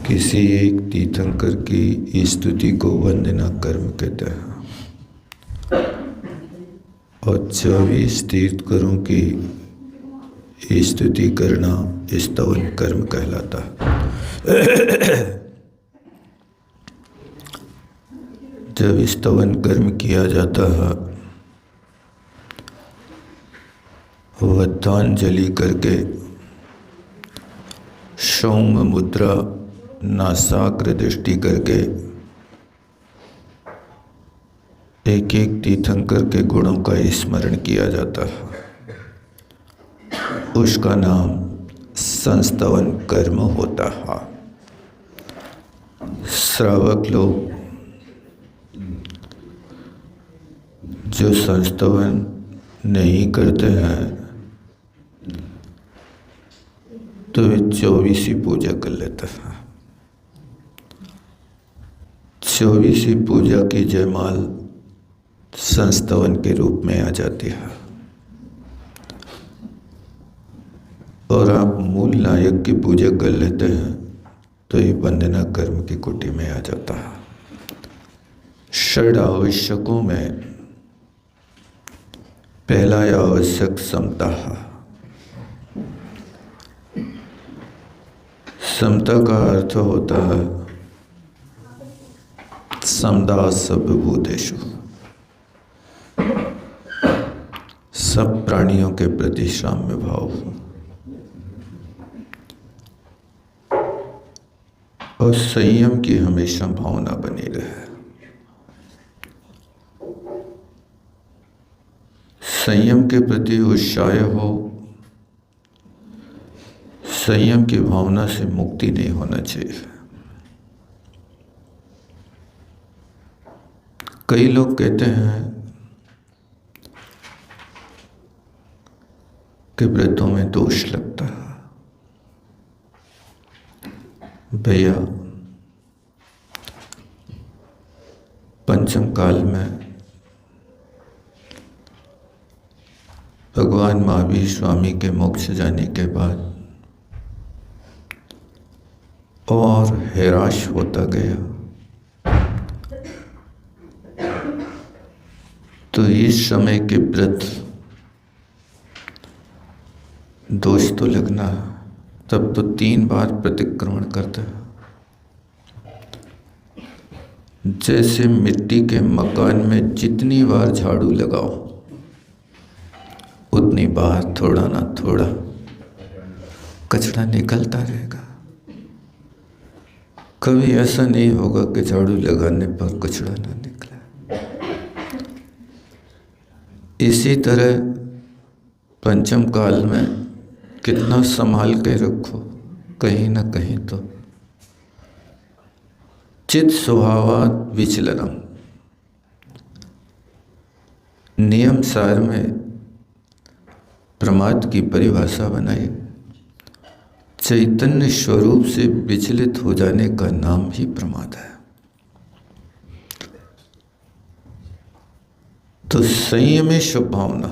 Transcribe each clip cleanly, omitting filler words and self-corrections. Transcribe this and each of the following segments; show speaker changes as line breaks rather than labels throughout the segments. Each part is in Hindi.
किसी एक तीर्थंकर की स्तुति को वंदना कर्म कहते हैं और 24 तीर्थंकरों की स्तुति करना स्तवन कर्म कहलाता है। जब स्तवन कर्म किया जाता है, वद्धांजलि करके सौम्य मुद्रा नासाग्र दृष्टि करके एक एक तीर्थंकर के गुणों का स्मरण किया जाता है। उसका नाम संस्तवन कर्म होता है। श्रावक लोग जो संस्तवन नहीं करते हैं तो वे 24 पूजा कर लेते हैं। 24 पूजा की जयमाल संस्तवन के रूप में आ जाती है और आप मूल नायक की पूजा कर लेते हैं तो ये वंदना कर्म की कोटि में आ जाता है। षड आवश्यकों में पहला आवश्यक समता है। समता का अर्थ होता है समदा सर्वभूतेषु, सब प्राणियों के प्रति साम्य भाव और संयम की हमेशा भावना बनी रहे। संयम के प्रति उत्साह हो। संयम की भावना से मुक्ति नहीं होना चाहिए। कई लोग कहते हैं कि व्रतों में दोष लगता है। भैया, पंचम काल में भगवान महावीर स्वामी के मोक्ष जाने के बाद और हैराश होता गया तो इस समय के व्रत दोष तो लगना है। तब तो 3 बार प्रतिक्रमण करता है। जैसे मिट्टी के मकान में जितनी बार झाड़ू लगाओ उतनी बार थोड़ा ना थोड़ा कचरा निकलता रहेगा। कभी ऐसा नहीं होगा कि झाड़ू लगाने पर कचरा ना निकले। इसी तरह पंचम काल में कितना संभाल के रखो, कहीं ना कहीं तो चित स्वभावात् विचलनम, नियम सार में प्रमाद की परिभाषा बनाई। चैतन्य स्वरूप से विचलित हो जाने का नाम ही प्रमाद है। तो संयमी शुभ भावना,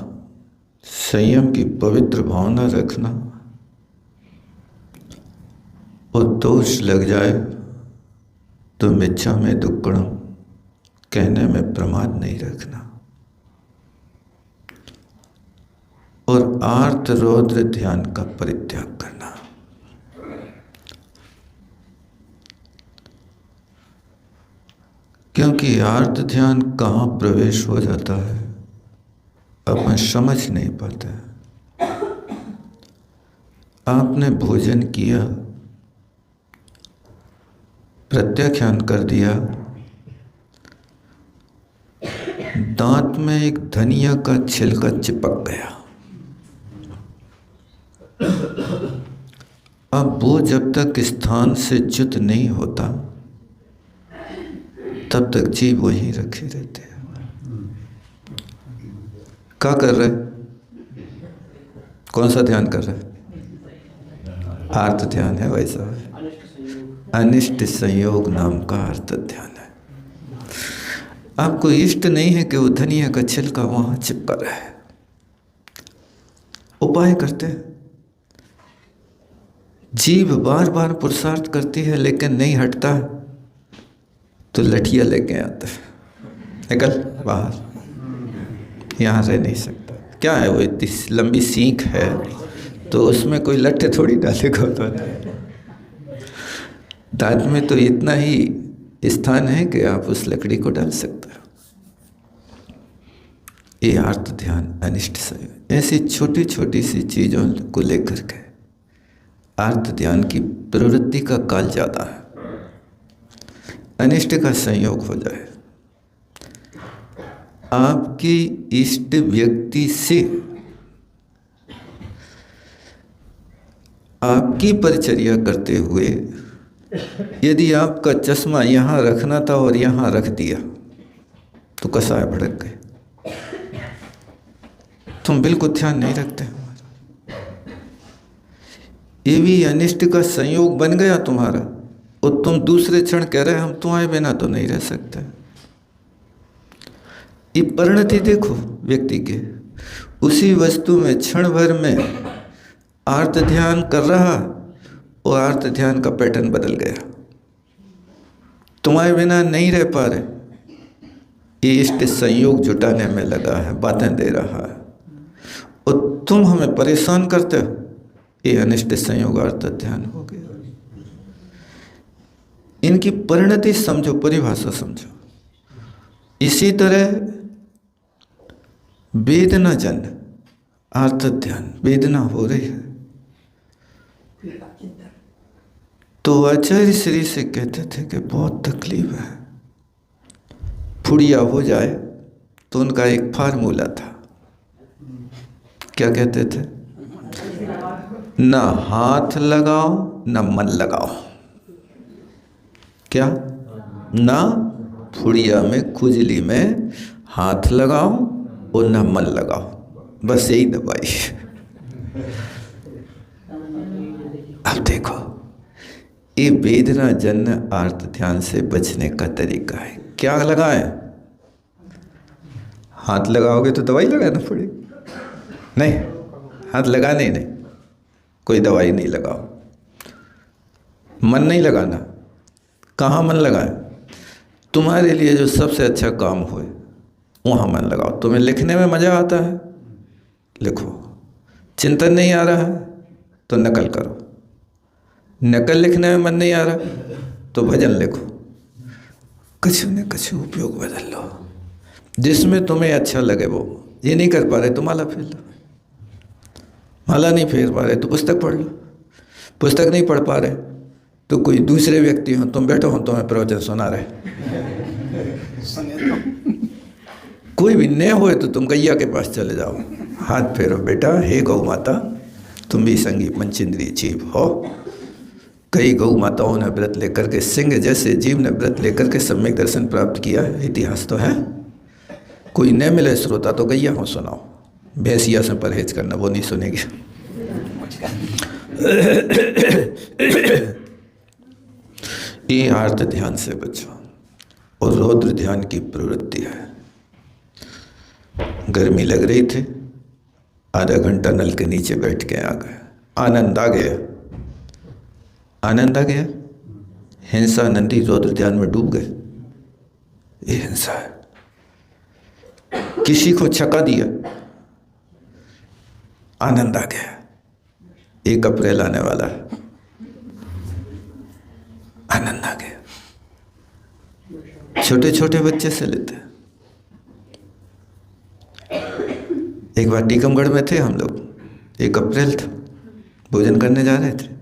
संयम की पवित्र भावना रखना और दोष लग जाए तो मिच्छा में दुक्कड़म, कहने में प्रमाद नहीं रखना और आर्त रौद्र ध्यान का परित्याग करना। क्योंकि आर्त ध्यान कहाँ प्रवेश हो जाता है अपन समझ नहीं पाते। आपने भोजन किया, प्रत्याख्यान कर दिया, दांत में एक धनिया का छिलका चिपक गया। अब वो जब तक स्थान से च्युत नहीं होता तब तक जीव वहीं रखे रहते हैं। क्या कर रहे? कौन सा ध्यान कर रहे? आर्त ध्यान है। वैसा है, अनिष्ट संयोग नाम का आर्त ध्यान है। आपको इष्ट नहीं है कि वो धनिया का छिलका वहां चिपका रहा है। उपाय करते हैं, जीभ बार बार पुरुषार्थ करती है लेकिन नहीं हटता, तो लठिया लेके आता है, निकल बाहर, यहाँ रह नहीं सकता। क्या है वो, इतनी लंबी सींख है तो उसमें कोई लट्ठे थोड़ी डालेगा। तो दांत में तो इतना ही स्थान है कि आप उस लकड़ी को डाल सकते हो। ये आर्त ध्यान, अनिष्ट संयोग, ऐसी छोटी छोटी सी चीज़ों को लेकर के आर्त ध्यान की प्रवृत्ति का काल ज़्यादा है। अनिष्ट का संयोग हो जाए, आपकी इष्ट व्यक्ति से आपकी परिचर्या करते हुए यदि आपका चश्मा यहाँ रखना था और यहाँ रख दिया तो कसाय भड़क गए। तुम बिल्कुल ध्यान नहीं रखते। ये भी अनिष्ट का संयोग बन गया तुम्हारा, और तुम दूसरे क्षण कह रहे हम तुम्हारे बिना तो नहीं रह सकते। ये परिणति देखो व्यक्ति के, उसी वस्तु में क्षण भर में आर्त ध्यान कर रहा और आर्त ध्यान का पैटर्न बदल गया, तुम्हारे बिना नहीं रह पा रहे। ये इष्ट संयोग जुटाने में लगा है, बातें दे रहा है, और तुम हमें परेशान करते हो। ये अनिष्ट संयोग आर्त ध्यान हो गया। इनकी परिणति समझो, परिभाषा समझो। इसी तरह वेदना जन आर्त ध्यान, वेदना हो रही है तो आचार्य श्री से कहते थे कि बहुत तकलीफ है, फुड़िया हो जाए। तो उनका एक फार्मूला था, क्या कहते थे, ना हाथ लगाओ ना मन लगाओ। क्या, ना फुड़िया में खुजली में हाथ लगाओ और ना मन लगाओ, बस यही दवाई। अब देखो, ये वेदना जन्य आर्त ध्यान से बचने का तरीका है। क्या लगाए, हाथ लगाओगे तो दवाई लगाना पड़ेगी, नहीं हाथ लगाने ही नहीं, कोई दवाई नहीं लगाओ। मन नहीं लगाना, कहाँ मन लगाए, तुम्हारे लिए जो सबसे अच्छा काम हो वहाँ मन लगाओ। तुम्हें लिखने में मज़ा आता है, लिखो। चिंतन नहीं आ रहा है तो नकल करो। नकल लिखने में मन नहीं आ रहा तो भजन लिखो। कछु न कछु उपयोग बदल लो, जिसमें तुम्हें अच्छा लगे वो। ये नहीं कर पा रहे तो माला फेर लो, माला नहीं फेर पा रहे तो पुस्तक पढ़ लो, पुस्तक नहीं पढ़ पा रहे तो कोई दूसरे व्यक्ति हो, तुम बैठो हो तुम्हें प्रवचन सुना रहे, कोई भी न हो तो तुम गैया के पास चले जाओ, हाथ फेरो, बेटा हे गौ माता तुम भी संगीत मंचिंद्री जीव हो। कई गौ माताओं ने व्रत लेकर के, सिंह जैसे जीव ने व्रत लेकर के सम्यक दर्शन प्राप्त किया है, इतिहास तो है। कोई न मिले श्रोता तो गैया हो सुनाओ, भैंसिया से परहेज करना, वो नहीं सुनेगी। ये आर्त ध्यान से बचो। और रौद्र ध्यान की प्रवृत्ति है। गर्मी लग रही थी, आधा घंटा नल के नीचे बैठ के आ गए, आनंद आ गया, आनंद आ गया। हिंसा नंदी रौद्र ध्यान में डूब गए। ये हिंसा है, किसी को छका दिया, आनंद आ गया। 1 अप्रैल आने वाला है, आनंद आ गया। छोटे छोटे बच्चे से लेते हैं। एक बार टीकमगढ़ में थे हम लोग, 1 अप्रैल था, भोजन करने जा रहे थे।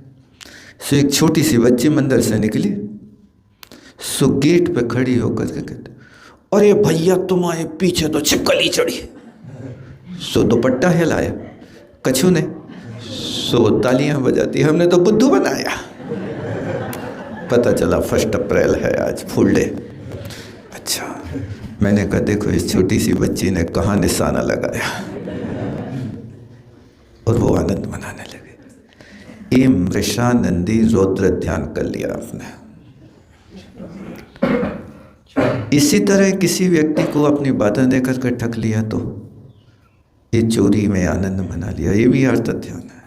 सो एक छोटी सी बच्ची मंदिर से निकली, सो गेट पे खड़ी होकर के कहते, अरे भैया तुम्हारे पीछे तो छिपकली चढ़ी। सो दुपट्टा हिलाया कछु ने, सो तालियां बजाती, हमने तो बुद्धू बनाया। पता चला 1 अप्रैल है आज, फुल डे। अच्छा, मैंने कहा देखो इस छोटी सी बच्ची ने कहाँ निशाना लगाया, और वो आनंद मनाने लगे। ये मृषानंदी रौद्र ध्यान कर लिया आपने। इसी तरह किसी व्यक्ति को अपनी बातें देकर के ठग लिया तो ये चोरी में आनंद मना लिया, ये भी आर्त ध्यान है।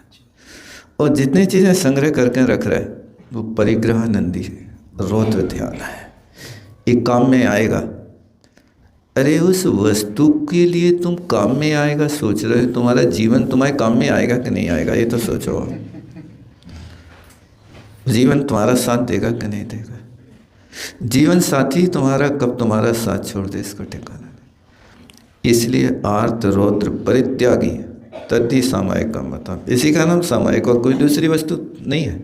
और जितनी चीज़ें संग्रह करके रख रहे वो परिग्रह नंदी रौद्र ध्यान है, ये काम में आएगा। अरे उस वस्तु के लिए तुम काम में आएगा सोच रहे हो, तुम्हारा जीवन तुम्हारे काम में आएगा कि नहीं आएगा, ये तो सोचो। जीवन तुम्हारा साथ देगा कि नहीं देगा? जीवन साथी तुम्हारा कब तुम्हारा साथ छोड़ दे, इसको ठिकाना नहीं। इसलिए आर्त रौद्र परित्यागी तद्धि सामायिक का मतलब, इसी का नाम सामायिक, और कोई दूसरी वस्तु नहीं है।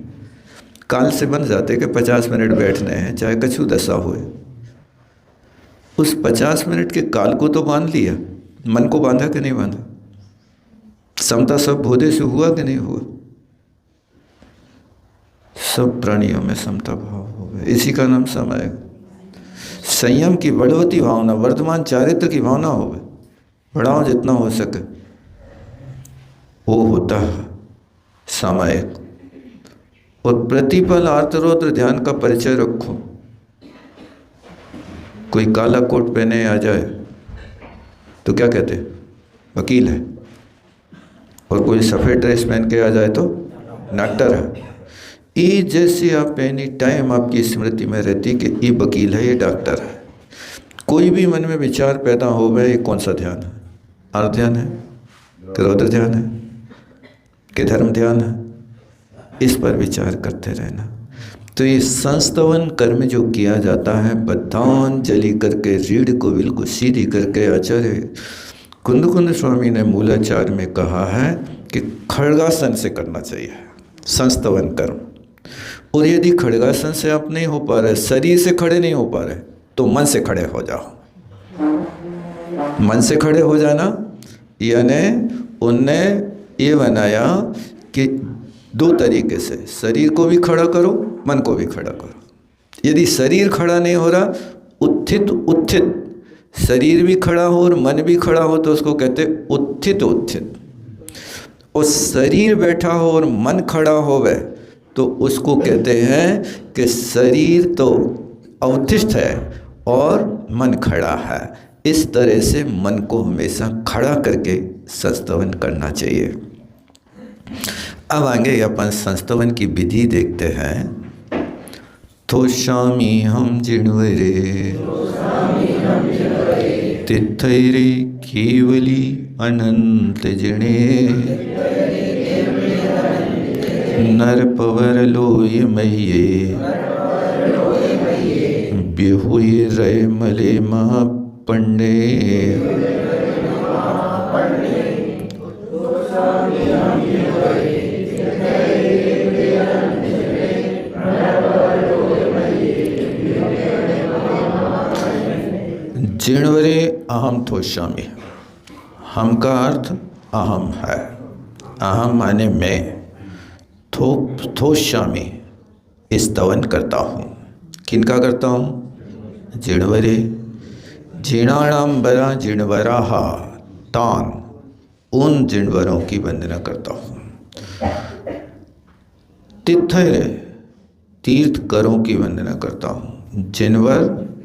काल से बन जाते कि 50 मिनट बैठने हैं, चाहे कछु दशा हुए। उस 50 मिनट के काल को तो बांध लिया, मन को बांधा कि नहीं बांधा? समता सब बोधे से हुआ कि नहीं हुआ? सब प्राणियों में समता भाव हो गया, इसी का नाम सामायिक। संयम की बढ़वती भावना, वर्तमान चारित्र की भावना हो गई, बढ़ाओ जितना हो सके, वो होता है सामायिक। और प्रतिपल आर्तरौद्र ध्यान का परिचय रखो। कोई काला कोट पहने आ जाए तो क्या कहते हैं? वकील है। और कोई सफ़ेद ड्रेस पहन के आ जाए तो डॉक्टर है। ये जैसे आप एनी टाइम आपकी स्मृति में रहती कि ये वकील है, ये डॉक्टर है। कोई भी मन में विचार पैदा हो गए, ये कौन सा ध्यान है? आर्त ध्यान है कि रौद्र ध्यान है कि धर्म ध्यान है? इस पर विचार करते रहना। तो ये संस्तवन कर्म जो किया जाता है, बद्धांजलि करके, रीढ़ को बिल्कुल सीधी करके, आचार्य कुंद स्वामी ने मूलाचार में कहा है कि खड़गासन से करना चाहिए संस्तवन कर्म। और यदि खड़गासन से आप नहीं हो पा रहे, शरीर से खड़े नहीं हो पा रहे, तो मन से खड़े हो जाओ। मन से खड़े हो जाना यानी उनने ये बनाया कि 2 तरीके से, शरीर को भी खड़ा करो, मन को भी खड़ा करो। यदि शरीर खड़ा नहीं हो रहा, उत्थित शरीर भी खड़ा हो और मन भी खड़ा हो, तो उसको कहते उत्थित। और शरीर बैठा हो और मन खड़ा हो गए तो उसको कहते हैं कि शरीर तो अवतिष्ठ है और मन खड़ा है। इस तरह से मन को हमेशा खड़ा करके संस्तवन करना चाहिए। अब आगे अपन संस्तवन की विधि देखते हैं। थोशामी हम जिणवरे तिथैरे केवली अनंत जिणे नर पवर लोय मह्ये बेहुए रय मले महापंडे। जिणवरे अहम थोशामी, हम का अर्थ अहम है। अहम माने मैं, थोशामी स्तवन करता हूँ। किनका करता हूँ? जिणवरे, जिणाणाम बरा जिणवराहा तान, उन जिणवरों की वंदना करता हूँ। तिथैरे, तीर्थकरों की वंदना करता हूँ। जिनवर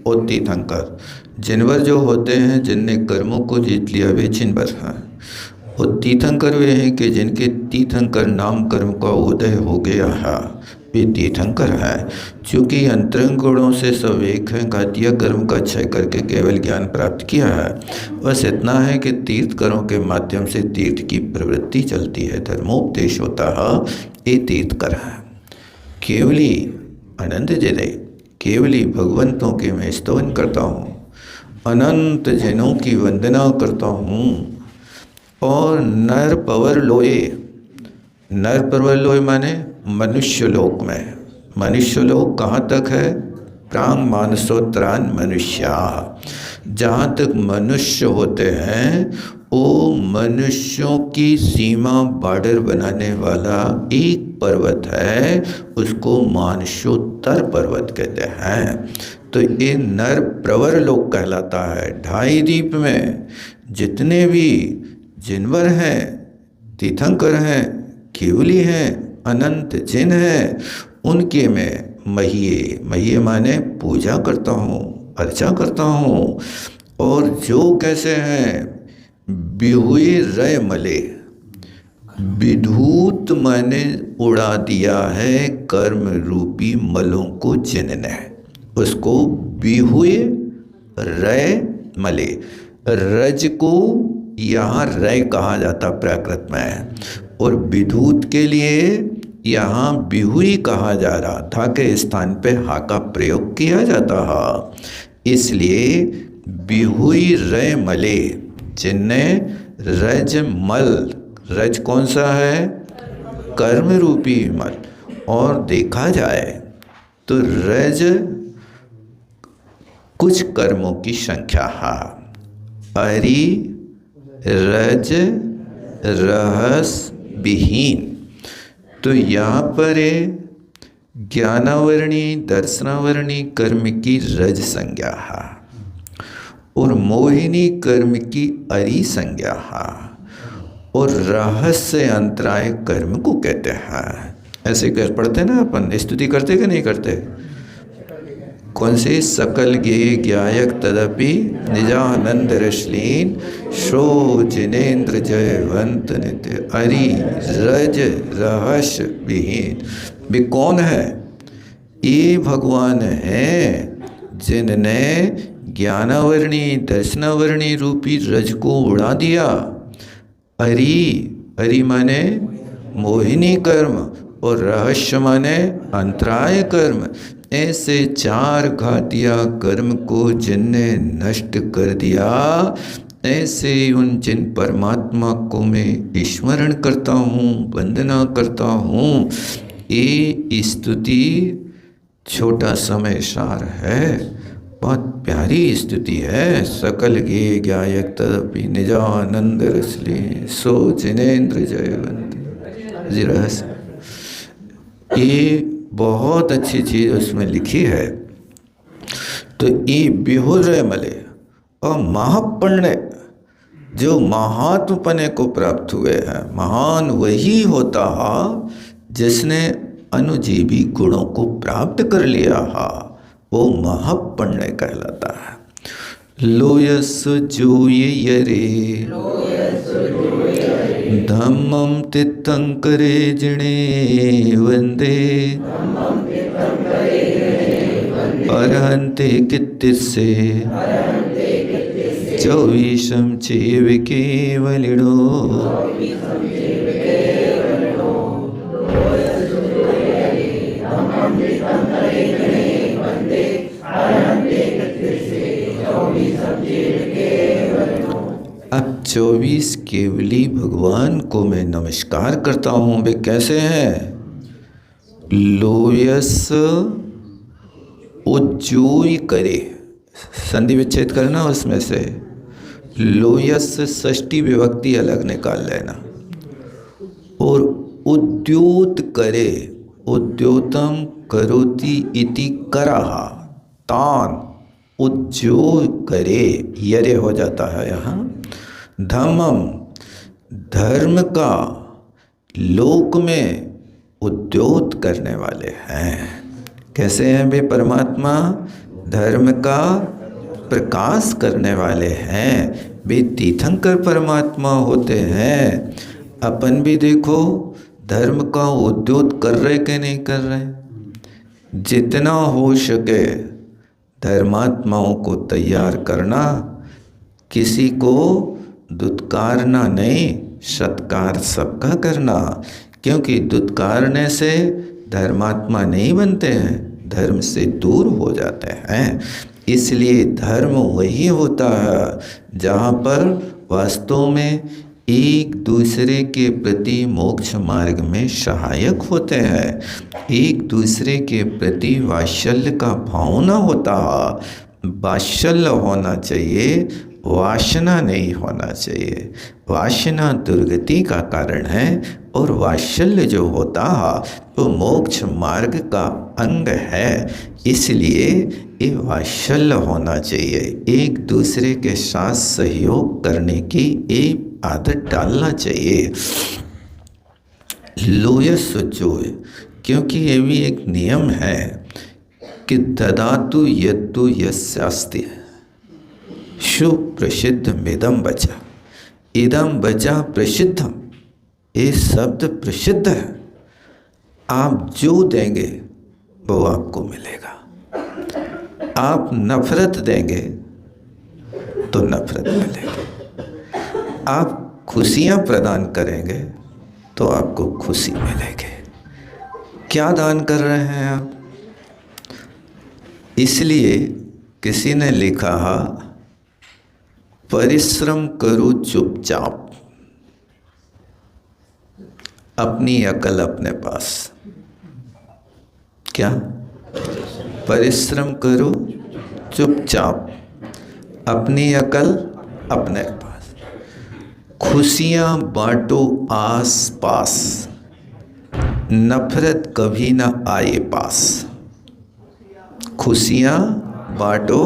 और तीर्थंकर, जिनवर जो होते हैं जिनने कर्मों को जीत लिया वे जिनवर हैं। और तीर्थंकर वे हैं कि जिनके तीर्थंकर नाम कर्म का उदय हो गया है, वे तीर्थंकर हैं। चूँकि अंतरंग गुणों से सब एक हैं, घातिया कर्म का क्षय करके केवल ज्ञान प्राप्त किया है। बस इतना है कि तीर्थकरों के माध्यम से तीर्थ की प्रवृत्ति चलती है, धर्मोपदेश होता है, ये तीर्थकर हैं। केवली अनंत जिने, केवली भगवंतों के मैं स्तवन करता हूँ, अनंत जनों की वंदना करता हूँ। और नर पवर लोए, नर पवर लोए माने मनुष्य लोक में। मनुष्य लोक कहाँ तक है? प्रांग मानसोत्रान मनुष्या, जहाँ तक मनुष्य होते हैं वो मनुष्यों की सीमा बॉर्डर बनाने वाला एक पर्वत है, उसको मानसोत्तर पर्वत कहते हैं। तो ये नर प्रवर लोक कहलाता है। 2.5 द्वीप में जितने भी जिनवर हैं, तीर्थंकर हैं, केवली हैं, अनंत जिन हैं, उनके मैं मह्ये माने पूजा करता हूँ, अर्चा करता हूँ। और जो कैसे हैं? बिहुए रय मले, विधूत मैंने उड़ा दिया है कर्म रूपी मलों को जिनने, उसको बिहुए रय मले। रज को यहाँ रय कहा जाता प्राकृत में, और विधूत के लिए यहाँ बिहुई कहा जा रहा था के स्थान पे हा का प्रयोग किया जाता है। इसलिए बिहुई रय मले, जिनने रज मल, रज कौन सा है? कर्म रूपी मल। और देखा जाए तो रज कुछ कर्मों की संख्या है, अरि रज रहस विहीन। तो यहाँ पर ज्ञानावरणी दर्शनावरणी कर्म की रज संज्ञा है और मोहिनी कर्म की अरि संज्ञा है, और रहस्य अंतराय कर्म को कहते हैं। ऐसे कर पढ़ते ना, अपन स्तुति करते कि नहीं करते? कौन से? सकल गे ज्ञायक तदपि निजानंद रश्लीन शो जिनेन्द्र जयवंत नित्य अरि रज रहस्य विहीन। भी कौन है? ये भगवान हैं जिनने ज्ञानावरणी दर्शनावरणी रूपी रज को उड़ा दिया। अरि माने मोहिनी कर्म और रहस्य माने अंतराय कर्म। ऐसे चार घातिया कर्म को जिनने नष्ट कर दिया, ऐसे उन जिन परमात्मा को मैं स्मरण करता हूँ, वंदना करता हूँ। ये स्तुति छोटा समय सार है, बहुत प्यारी स्तुति है। सकल गे ज्ञायक तदपि निजानंद रसले सो जिनेन्द्र जयवंत जिरहस। ये बहुत अच्छी चीज़ उसमें लिखी है। तो ये बिहुल रहे मले और महापुण्य जो महात्मपने को प्राप्त हुए हैं, महान वही होता है जिसने अनुजीवी गुणों को प्राप्त कर लिया है, वो महापुण्य कहलाता है। लोयस जोय यरे धम्मं तीर्थंकरे जिणे वंदे अरहन्ते कित्तिस्से चौवीशं चैव केवलिनो। अब 24 केवली भगवान को मैं नमस्कार करता हूँ। वे कैसे हैं? लोयस उज्जोय करे, संधि विच्छेद करना उसमें से। लोयस षष्ठी विभक्ति अलग निकाल लेना। और उद्योत करे, उद्योतम करोति इति करहा, तान उज्जोय करे यरे हो जाता है यहाँ। धम्मम धर्म का लोक में उद्योत करने वाले हैं। कैसे हैं वे? परमात्मा धर्म का प्रकाश करने वाले हैं। वे तीर्थंकर परमात्मा होते हैं। अपन भी देखो धर्म का उद्योत कर रहे कि नहीं कर रहे? जितना हो सके धर्मात्माओं को तैयार करना, किसी को दुत्कारना नहीं, सत्कार सबका करना। क्योंकि दुत्कारने से धर्मात्मा नहीं बनते हैं, धर्म से दूर हो जाते हैं। इसलिए धर्म वही होता है जहाँ पर वास्तव में एक दूसरे के प्रति मोक्ष मार्ग में सहायक होते हैं, एक दूसरे के प्रति वात्सल्य का भावना होता है। वात्सल्य होना चाहिए, वासना नहीं होना चाहिए। वासना दुर्गति का कारण है और वात्सल्य जो होता है वो मोक्ष मार्ग का अंग है। इसलिए ये वात्सल्य होना चाहिए, एक दूसरे के साथ सहयोग करने की एक आदत डालना चाहिए। लोयस जोय, क्योंकि ये भी एक नियम है कि ददातु यद्दु यस्यास्ति सुप्रसिद्ध मिदम बचा, इदम बचा प्रसिद्धम। ये शब्द प्रसिद्ध है। आप जो देंगे वो आपको मिलेगा। आप नफरत देंगे तो नफरत मिलेगी। आप खुशियाँ प्रदान करेंगे तो आपको खुशी मिलेगी। क्या दान कर रहे हैं आप? इसलिए किसी ने लिखा, परिश्रम करो चुपचाप, अपनी अकल अपने पास। क्या? परिश्रम करो चुपचाप, अपनी अकल अपने पास। खुशियाँ बांटो आस पास, नफरत कभी ना आए पास। खुशियाँ बांटो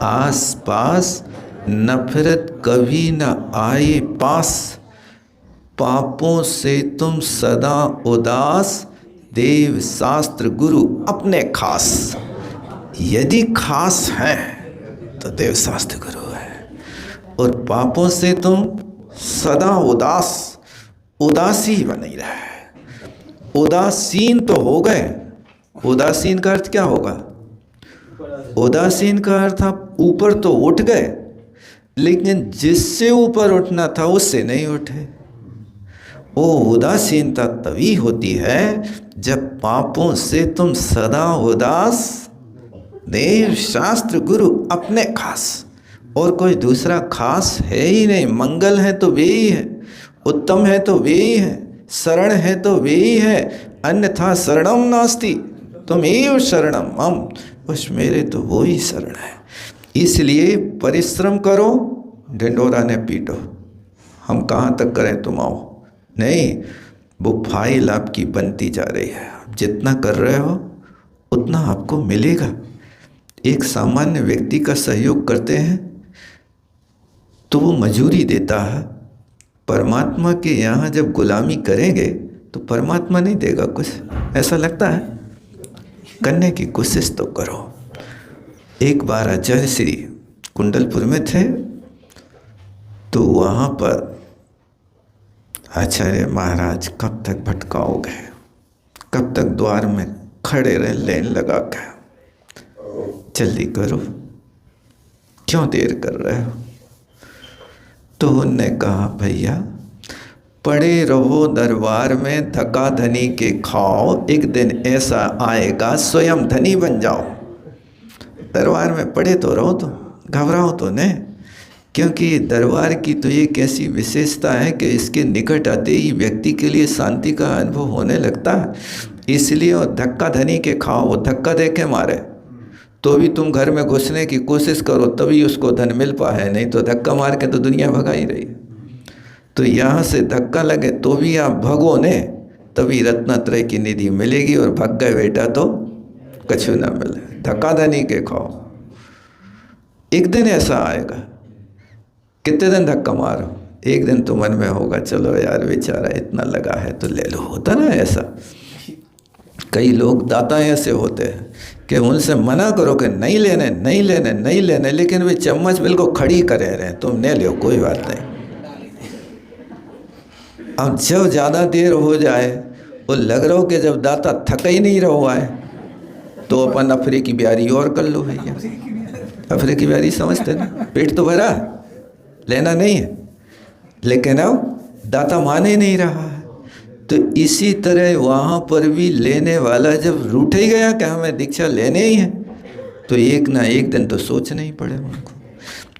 आस पास, नफरत कभी न आए पास। पापों से तुम सदा उदास, देव शास्त्र गुरु अपने खास। यदि खास है तो देव शास्त्र गुरु है, और पापों से तुम सदा उदास, उदासी बनी रहे। उदासीन तो हो गए। उदासीन का अर्थ क्या होगा? उदासीन का अर्थ आप ऊपर तो उठ गए, लेकिन जिससे ऊपर उठना था उससे नहीं उठे। वो उदासीनता तभी होती है जब पापों से तुम सदा उदास, देव शास्त्र गुरु अपने खास। और कोई दूसरा खास है ही नहीं। मंगल है तो वे ही है, उत्तम है तो वे ही है, शरण है तो वे ही है। अन्यथा शरणम नास्ति, तुम एव शरणम मम, बस मेरे तो वो ही शरण है। इसलिए परिश्रम करो, ढिंढोरा ने पीटो। हम कहाँ तक करें, तुम आओ। नहीं, वो फाइल आपकी बनती जा रही है। आप जितना कर रहे हो उतना आपको मिलेगा। एक सामान्य व्यक्ति का सहयोग करते हैं तो वो मजूरी देता है। परमात्मा के यहाँ जब गुलामी करेंगे तो परमात्मा नहीं देगा कुछ, ऐसा लगता है? करने की कोशिश तो करो। एक बार आचार्य श्री कुंडलपुर में थे, तो वहाँ पर आचार्य महाराज कब तक भटकाओगे, कब तक द्वार में खड़े रहे लाइन लगा के, जल्दी करो, क्यों देर कर रहे हो? तो उनने कहा, भैया पड़े रहो दरबार में, धक्का धनी के खाओ, एक दिन ऐसा आएगा स्वयं धनी बन जाओ। दरबार में पड़े तो रहो, तो घबराओ तो नहीं, क्योंकि दरबार की तो एक ऐसी विशेषता है कि इसके निकट आते ही व्यक्ति के लिए शांति का अनुभव होने लगता है। इसलिए वो धक्का धनी के खाओ, वो धक्का दे के मारे तो भी तुम घर में घुसने की कोशिश करो, तभी उसको धन मिल पाए, नहीं तो धक्का मार के तो दुनिया भगा ही रही है। तो यहाँ से धक्का लगे तो भी आप भगो ने, तभी रत्नत्रय की निधि मिलेगी, और भग गए बेटा तो कछु ना मिले। धक्का धनी के खाओ, एक दिन ऐसा आएगा। कितने दिन धक्का मारो, एक दिन तो मन में होगा, चलो यार बेचारा इतना लगा है तो ले लो। होता ना ऐसा। कई लोग दाता ऐसे होते हैं कि उनसे मना करो कि नहीं लेने नहीं लेने नहीं लेने, लेकिन वे चम्मच बिल्कुल खड़ी करे रहे, तुम ले लो कोई बात नहीं। अब जब ज़्यादा देर हो जाए, वो लग रहा हो कि जब दाता थका ही नहीं रहो आए, तो अपन अफरे की ब्यारी और कर लो भैया। अफरे की ब्यारी समझते ना, पेट तो भरा, लेना नहीं है, लेकिन अब दाता मान ही नहीं रहा है। तो इसी तरह वहाँ पर भी लेने वाला जब रूठ ही गया कि हमें दीक्षा लेने ही है, तो एक ना एक दिन तो सोचना ही पड़े उनको।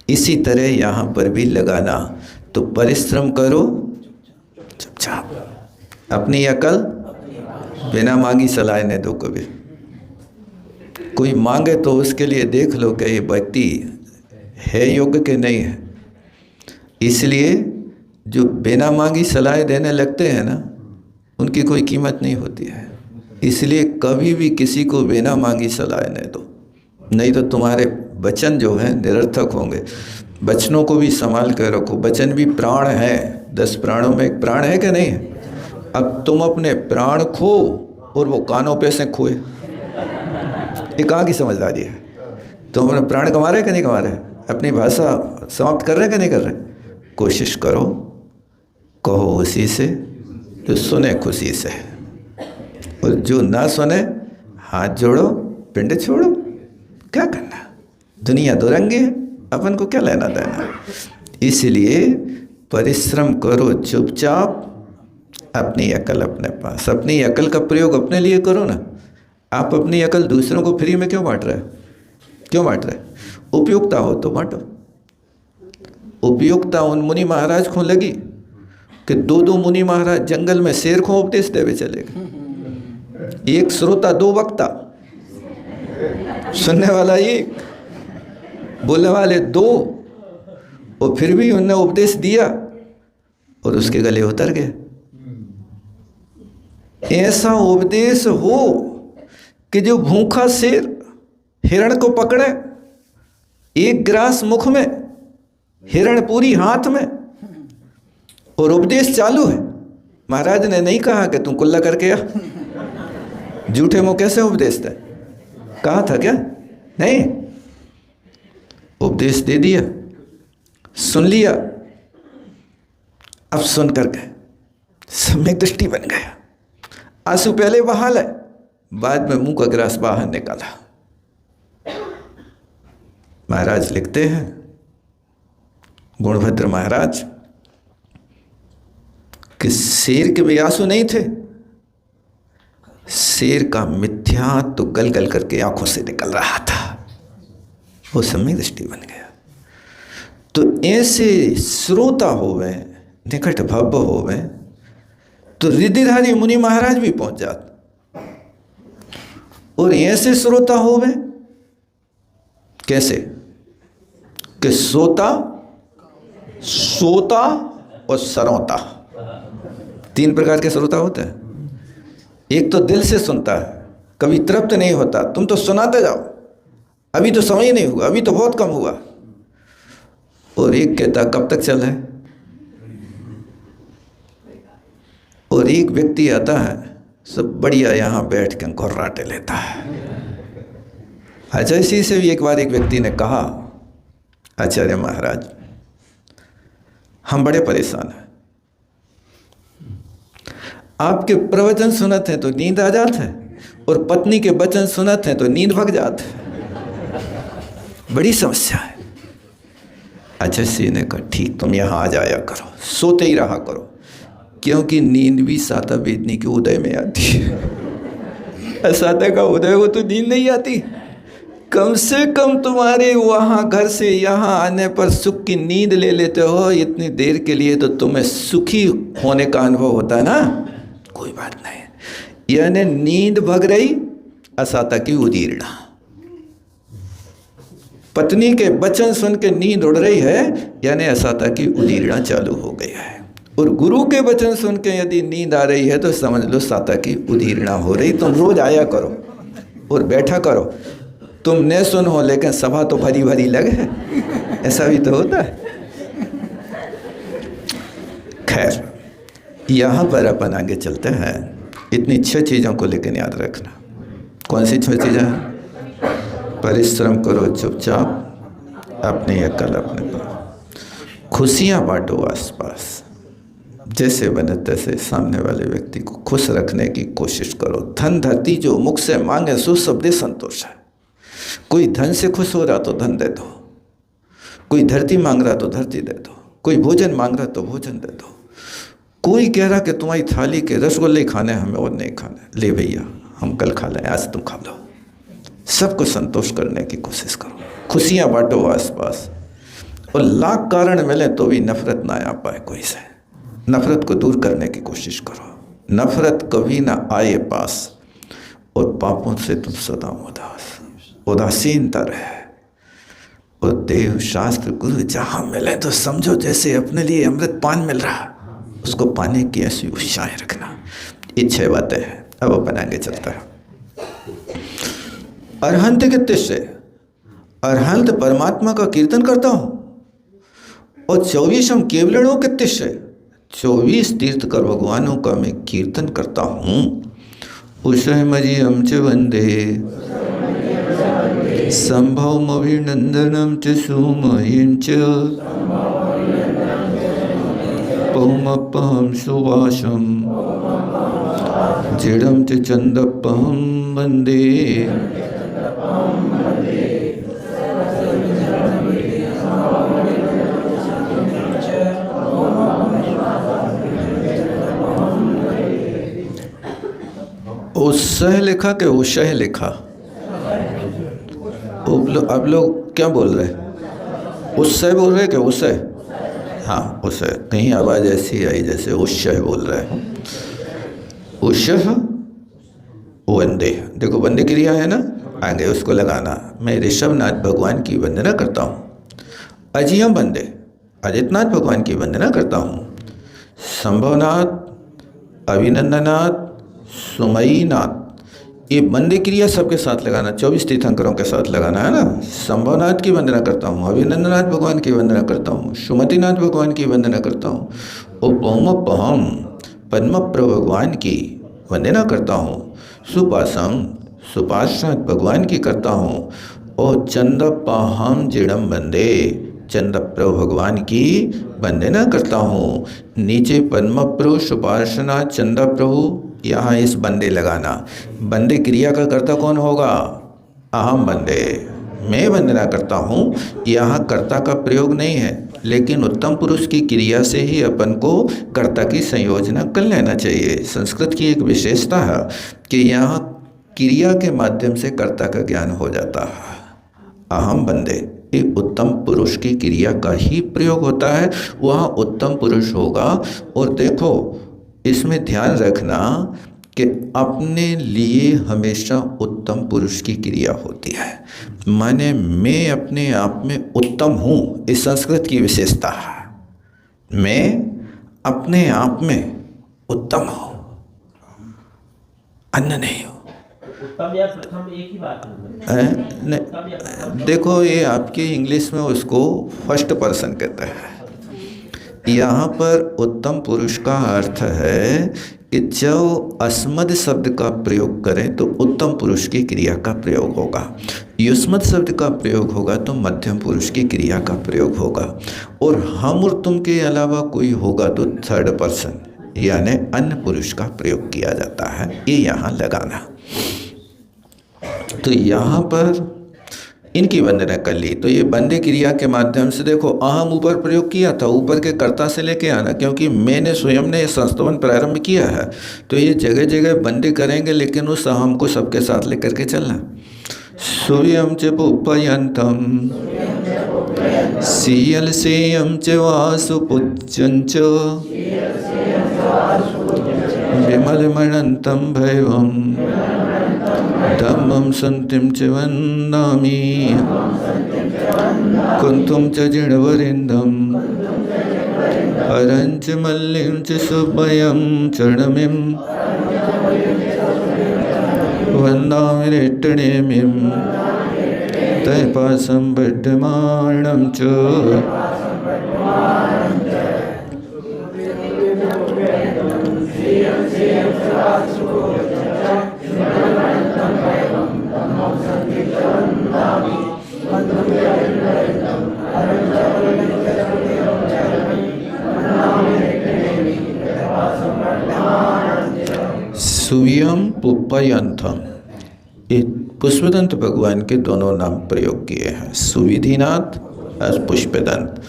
इसी तरह यहाँ पर भी लगाना, तो परिश्रम करो चुपचाप, अपनी अकल बिना मांगी सलाहने दो। कभी कोई मांगे तो उसके लिए देख लो कि ये व्यक्ति है योग्य के नहीं है। इसलिए जो बिना मांगी सलाह देने लगते हैं ना, उनकी कोई कीमत नहीं होती है। इसलिए कभी भी किसी को बिना मांगी सलाह नहीं दो, नहीं तो तुम्हारे वचन जो हैं निरर्थक होंगे। वचनों को भी संभाल कर रखो। वचन भी प्राण है, 10 प्राणों में एक प्राण है कि नहीं है? अब तुम अपने प्राण खो और वो कानों पे से खोए, ये कहाँ की समझदारी है? तुम अपने प्राण कमा रहे कि नहीं कमा रहे? अपनी भाषा समाप्त कर रहे कि नहीं कर रहे? कोशिश करो, कहो उसी से, जो सुने खुशी से, और जो ना सुने हाथ जोड़ो, पिंड छोड़ो। क्या करना, दुनिया दो रंगी है, अपन को क्या लेना देना। इसलिए परिश्रम करो चुपचाप, अपनी अकल अपने पास। अपनी अकल का प्रयोग अपने लिए करो ना। आप अपनी अकल दूसरों को फ्री में क्यों बांट रहे हो? क्यों बांट रहे? उपयोगिता हो तो बांटो। उपयोगिता उन मुनि महाराज को लगी कि दो मुनि महाराज जंगल में शेर को उपदेश देवे चले गए। एक श्रोता, दो वक्ता, सुनने वाला एक, बोलने वाले दो, और फिर भी उन्होंने उपदेश दिया और उसके गले उतर गए। ऐसा उपदेश हो कि जो भूखा शेर हिरण को पकड़े, एक ग्रास मुख में, हिरण पूरी हाथ में, और उपदेश चालू है। महाराज ने नहीं कहा कि तू कुल्ला करके आ, झूठे मुंह कैसे उपदेश दे, कहा था क्या? नहीं, उपदेश दे दिया, सुन लिया। अब सुन करके सम्यक दृष्टि बन गया। आंसू पहले बहा ले, बाद में मुंह का ग्रास बाहर निकाला। महाराज लिखते हैं, गुणभद्र महाराज, कि शेर के भी आंसू नहीं थे, शेर का मिथ्या तो गल गल करके आंखों से निकल रहा था। वो सम्यक दृष्टि बन गया। तो ऐसे श्रोता होवे, निकट भव्य होवे, तो रिद्धिधारी मुनि महाराज भी पहुंच जाते। और ऐसे श्रोता होवे कैसे कि सोता, सोता और सरोता, तीन प्रकार के श्रोता होते हैं। एक तो दिल से सुनता है, कभी तृप्त नहीं होता, तुम तो सुनाते जाओ, अभी तो समय नहीं हुआ, अभी तो बहुत कम हुआ। और एक कहता कब तक चल है। और एक व्यक्ति आता है, सब बढ़िया यहाँ बैठ के घुर्राटे लेता है। अच्छा, इसी से भी एक बार एक व्यक्ति ने कहा, आचार्य महाराज, हम बड़े परेशान हैं, आपके प्रवचन सुनते हैं तो नींद आ जाते है, और पत्नी के वचन सुनते हैं तो नींद भग जाते है, बड़ी समस्या है। अच्छा, सी ने कहा ठीक, तुम यहाँ आ जाया करो, सोते ही रहा करो, क्योंकि नींद भी साता वेदनी के उदय में आती है। साता का उदय हो तो नींद नहीं आती। कम से कम तुम्हारे वहाँ घर से यहाँ आने पर सुख की नींद ले लेते हो इतनी देर के लिए, तो तुम्हें सुखी होने का अनुभव होता है ना। कोई बात नहीं, यानी नींद भग रही, असाता की उदीर्णा। पत्नी के वचन सुन के नींद उड़ रही है, यानी असाता की उदीर्णा चालू हो गई है। और गुरु के वचन सुन के यदि नींद आ रही है तो समझ लो साता की उदीर्णा हो रही। तुम रोज आया करो और बैठा करो, तुम न सुन हो लेकिन सभा तो भरी भरी लगे, ऐसा भी तो होता है। खैर, यहाँ पर अपन आगे चलते हैं। इतनी 6 चीज़ों को लेकर याद रखना। कौन सी 6 चीज़ें हैं? परिश्रम करो चुपचाप, अपनी अकल अपने पास, खुशियाँ बांटो आसपास, जैसे बने तैसे सामने वाले व्यक्ति को खुश रखने की कोशिश करो। धन धरती जो मुख से मांगे सो सब दे संतोष है। कोई धन से खुश हो रहा तो धन दे दो, कोई धरती मांग रहा तो धरती दे दो, कोई भोजन मांग रहा तो भोजन दे दो। कोई कह रहा कि तुम्हारी थाली के रसगुल्ले खाने, हमें और नहीं खाने, ले भैया हम कल खा लें, आज तुम खा लो। सबको संतोष करने की कोशिश करो, खुशियाँ बांटो आसपास। और लाख कारण मिले तो भी नफरत ना आ पाए कोई से, नफरत को दूर करने की कोशिश करो। नफरत कभी ना आए पास, और पापों से तुम सदा उदासीनता रहे। और देव शास्त्र गुरु जहाँ मिले तो समझो जैसे अपने लिए अमृत पान मिल रहा, उसको पाने की ऐसी उत्साह रखना। ये 6 बातें हैं। अब अपन आगे चलता है। अरहंत कितने से? अरहंत परमात्मा का कीर्तन करता हूँ। और 24 केवलणों कितने से? 24 तीर्थकर भगवानों का मैं कीर्तन करता हूँ। उषय मजियम च वंदे संभवम अभिनंदनम च सुमयं च पहुमपहम सुवासम जिडम च चंदपहम वंदे। उत्सह लिखा कि उषह लिखा? आप लोग क्या बोल रहे हैं? उत्सह बोल रहे हैं कि उषह? हाँ उषह। कहीं आवाज़ ऐसी आई जैसे उषह बोल रहे हैं। उषह वंदे, देखो वंदे क्रिया है ना, आगे उसको लगाना। मैं ऋषभनाथ भगवान की वंदना करता हूँ। अजियम वंदे, अजितनाथ भगवान की वंदना करता हूँ। संभवनाथ, अभिनंदनाथ, सुमयीनाथ, ये वंदे क्रिया सबके साथ लगाना, 24 तीर्थंकरों के साथ लगाना है ना। संभवनाथ की वंदना करता हूँ, अभिनंदनाथ भगवान की वंदना करता हूँ, सुमतिनाथ भगवान की वंदना करता हूँ, उपमपहम पद्मप्र भगवान की वंदना करता हूँ, सुपासम सुपार्श्वनाथ भगवान की करता हूँ, और चंदपाहम जिड़म वंदे, चंद्रप्रभु भगवान की वंदना करता हूँ। नीचे पद्मप्रभु सुपार्श्वनाथ चंद्रप्रभु, यहाँ इस बंदे लगाना। बंदे क्रिया का कर्ता कौन होगा? अहम बंदे, मैं वंदना करता हूँ। यहाँ कर्ता का प्रयोग नहीं है, लेकिन उत्तम पुरुष की क्रिया से ही अपन को कर्ता की संयोजना कर लेना चाहिए। संस्कृत की एक विशेषता है कि यहाँ क्रिया के माध्यम से कर्ता का ज्ञान हो जाता है। अहम बंदे, ये उत्तम पुरुष की क्रिया का ही प्रयोग होता है, वहाँ उत्तम पुरुष होगा। और देखो इसमें ध्यान रखना कि अपने लिए हमेशा उत्तम पुरुष की क्रिया होती है, माने मैं अपने आप में उत्तम हूँ, इस संस्कृत की विशेषता है। मैं अपने आप में उत्तम हूँ, अन्य नहीं हूँ।
उत्तम या प्रथम एक ही बात है।
देखो ये आपके इंग्लिश में उसको फर्स्ट पर्सन कहते हैं। यहाँ पर उत्तम पुरुष का अर्थ है कि जब अस्मद शब्द का प्रयोग करें तो उत्तम पुरुष की क्रिया का प्रयोग होगा, युष्मद शब्द का प्रयोग होगा तो मध्यम पुरुष की क्रिया का प्रयोग होगा, और हम और तुम के अलावा कोई होगा तो थर्ड पर्सन यानी अन्य पुरुष का प्रयोग किया जाता है। ये यहाँ लगाना। तो यहाँ पर इनकी वंदना कर ली। तो ये बंदे क्रिया के माध्यम से देखो अहम ऊपर प्रयोग किया था, ऊपर के कर्ता से लेके आना, क्योंकि मैंने स्वयं ने संस्तवन प्रारंभ किया है। तो ये जगह जगह बंदे करेंगे, लेकिन उस अहम को सबके साथ लेकर के चलना। सूर्यम च पुपयंतम सीयल सेयम च वासुपुज्यंच विमलमणंतम भैवम धम्मं संतिं च वन्दामि कुन्तुं च जिणवरिन्दं हरं च मल्लिं च सुभयं चरणमिं वन्दामि रेट्टणेमिं तैपासं बड्डमाणं च। सूर्यम पुष्पयंथम, ये पुष्पदंत भगवान के दोनों नाम प्रयोग किए हैं, सुविधिनाथ और पुष्पदंत।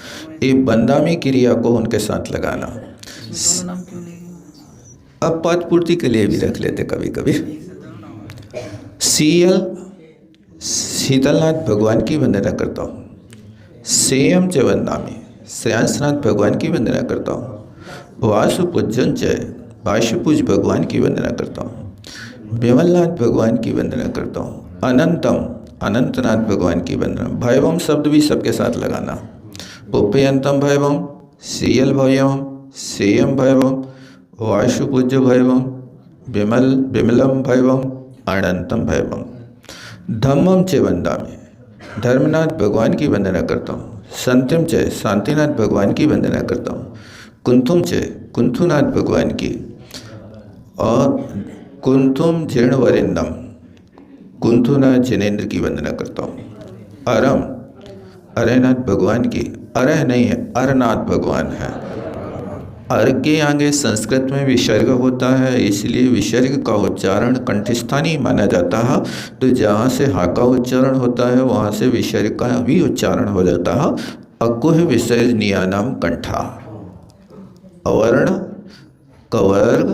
ये बंदामी क्रिया को उनके साथ लगाना। अब पद पूर्ति के लिए भी रख लेते कभी कभी। सीयल शीतलनाथ भगवान की वंदना करता हूँ। सेयम च वंदामि, श्रेयांसनाथ भगवान की वंदना करता हूँ। वासुपूजन च, वासुपूज भगवान की वंदना करता हूँ। विमलनाथ भगवान की वंदना करता हूँ। अनंतम, अनंतनाथ भगवान की वंदना। भैवम शब्द भी सबके साथ लगाना। पुष्पयंतम भैवम, सीयल भैवम, सेयम भैवम, वासुपूज्य भैवम, विमलम भैवम, अनंतम भैवम। धम्मम च वंदामि, धर्मनाथ भगवान की वंदना करता हूँ। संतिम च, शांतिनाथ भगवान की वंदना करता हूँ। कुंथुम च, कुंथुनाथ भगवान की। और कुंथुम जीर्णवरिंदम, कुंथुनाथ जिनेन्द्र की वंदना करता हूँ। अरम, अरहनाथ भगवान की। अरह नहीं है, अरनाथ भगवान है। अर के आगे संस्कृत में विसर्ग होता है, इसलिए विसर्ग का उच्चारण कंठस्थानी माना जाता है। तो जहाँ से हा का उच्चारण होता है वहाँ से विसर्ग का भी उच्चारण हो जाता है। अकुह विसर्जनीयानाम कंठा। अवर्ण, कवर्ग,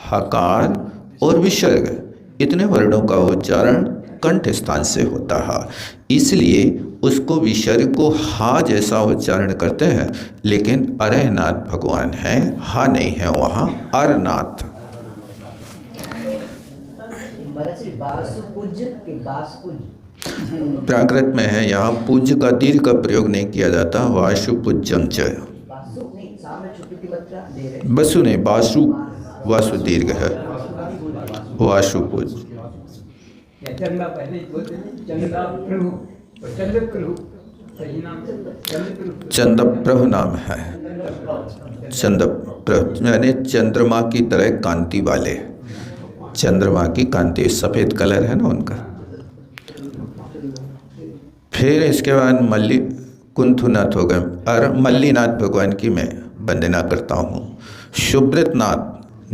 हकार और विसर्ग इतने वर्णों का उच्चारण कंठ स्थान से होता है, इसलिए उसको विसर्ग को हा जैसा उच्चारण करते हैं। लेकिन अरहनाथ भगवान है, हा नहीं है, वहाँ अरनाथ। प्राकृत में है, यहाँ पूज्य का दीर्घ का प्रयोग नहीं किया जाता। वासु पूज्यम च, बसु नहीं, बासु, वासु दीर्घ है, वासु पूज्य। चंद्रप्रभु नाम है, चंद्रप्रभु यानी चंद्रमा की तरह कांति वाले, चंद्रमा की कांति, सफ़ेद कलर है ना उनका। फिर इसके बाद मल्ली कुंथुनाथ हो गए, और मल्लीनाथ भगवान की मैं वंदना करता हूँ। शुभ्रतनाथ,